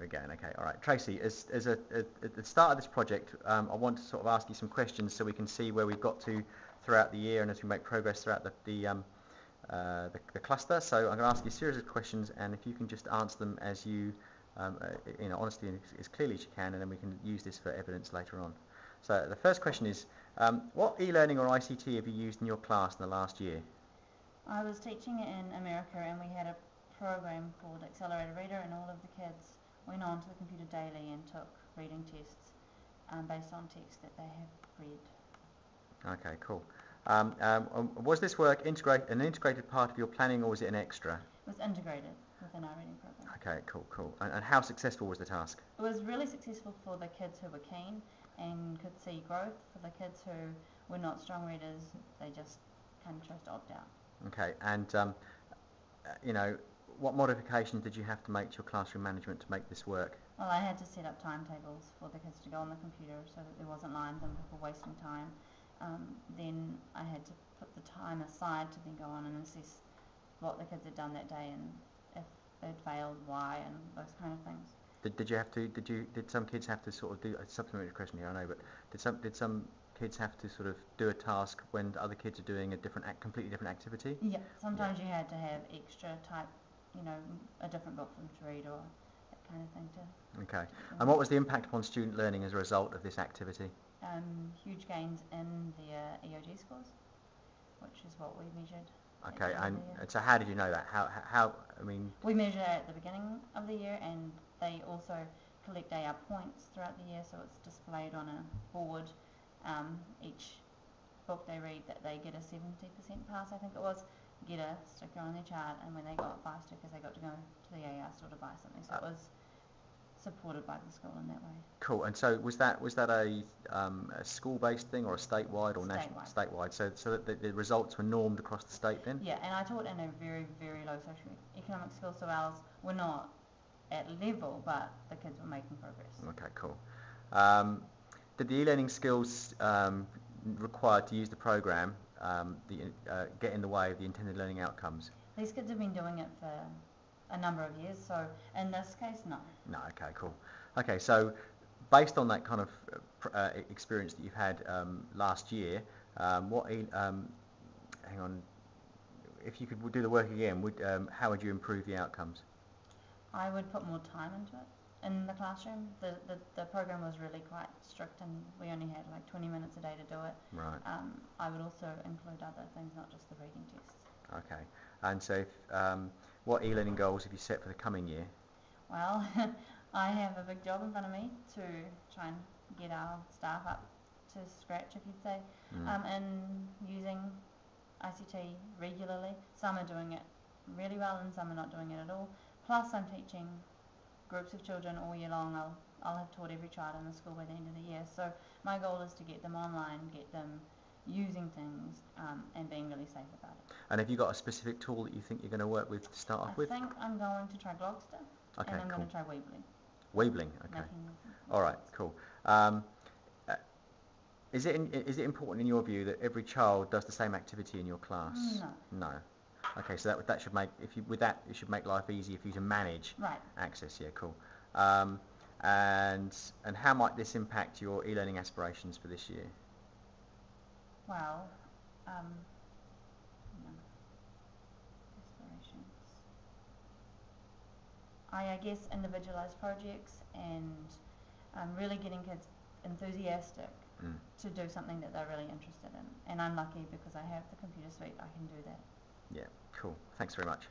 Again, okay, all right. Tracy, at the start of this project, I want to sort of ask you some questions so we can see where we've got to throughout the year and as we make progress throughout the cluster. So I'm going to ask you a series of questions, and if you can just answer them as honestly and as clearly as you can, and then we can use this for evidence later on. So the first question is, what e-learning or ICT have you used in your class in the last year? I was teaching in America, and we had a program called Accelerated Reader, and all of the kids went on to the computer daily and took reading tests based on text that they have read. Okay, cool. Was this work an integrated part of your planning, or was it an extra? It was integrated within our reading program. Okay, cool. And how successful was the task? It was really successful for the kids who were keen and could see growth. For the kids who were not strong readers, they just kind of chose to opt out. Okay, and what modifications did you have to make to your classroom management to make this work? Well, I had to set up timetables for the kids to go on the computer so that there wasn't lines and people wasting time. Then I had to put the time aside to then go on and assess what the kids had done that day and if they'd failed, why, and those kind of things. Did some kids have to sort of do a supplementary question here? I know, but did some kids have to sort of do a task when other kids are doing a completely different activity? Yeah, sometimes you had to have extra type, a different book for them to read or that kind of thing too. Okay, and what was the impact upon student learning as a result of this activity? Huge gains in their EOG scores, which is what we measured. Okay, and so how did you know that? We measure at the beginning of the year, and they also collect AR points throughout the year, so it's displayed on a board. Each book they read that they get a 70% pass, I think it was, get a sticker on their chart, and when they got 5 stickers they got to go to the AR store to buy something, so it was supported by the school in that way. Cool. And so was that a school-based thing or a statewide or national? Statewide. So that the results were normed across the state then? Yeah, and I taught in a very, very low socioeconomic school, so ours were not at level, but the kids were making progress. Okay, cool. Did the e-learning skills required to use the program get in the way of the intended learning outcomes? These kids have been doing it for a number of years, so in this case, no. No, okay, cool. Okay, so based on that kind of experience that you've had last year, hang on, if you could do the work again, how would you improve the outcomes? I would put more time into it in the classroom. The program was really quite strict, and we only had like 20 minutes a day to do it. Right. I would also include other things, not just the reading tests. Okay, and so what e-learning goals have you set for the coming year? Well, I have a big job in front of me to try and get our staff up to scratch, if you'd say, and using ICT regularly. Some are doing it really well and some are not doing it at all. Plus I'm teaching groups of children all year long. I'll have taught every child in the school by the end of the year. So my goal is to get them online, get them using things and being really safe about it. And have you got a specific tool that you think you're going to work with to start off with? I think I'm going to try Glogster, and I'm going to try Weebly. Weebling, okay. All right, cool. Is it important in your view that every child does the same activity in your class? No. No. Okay, so that should make it should make life easier for you to manage access. Yeah, cool. And how might this impact your e-learning aspirations for this year? Well, aspirations. I guess individualised projects and really getting kids enthusiastic to do something that they're really interested in. And I'm lucky because I have the computer suite, I can do that. Yeah, cool. Thanks very much.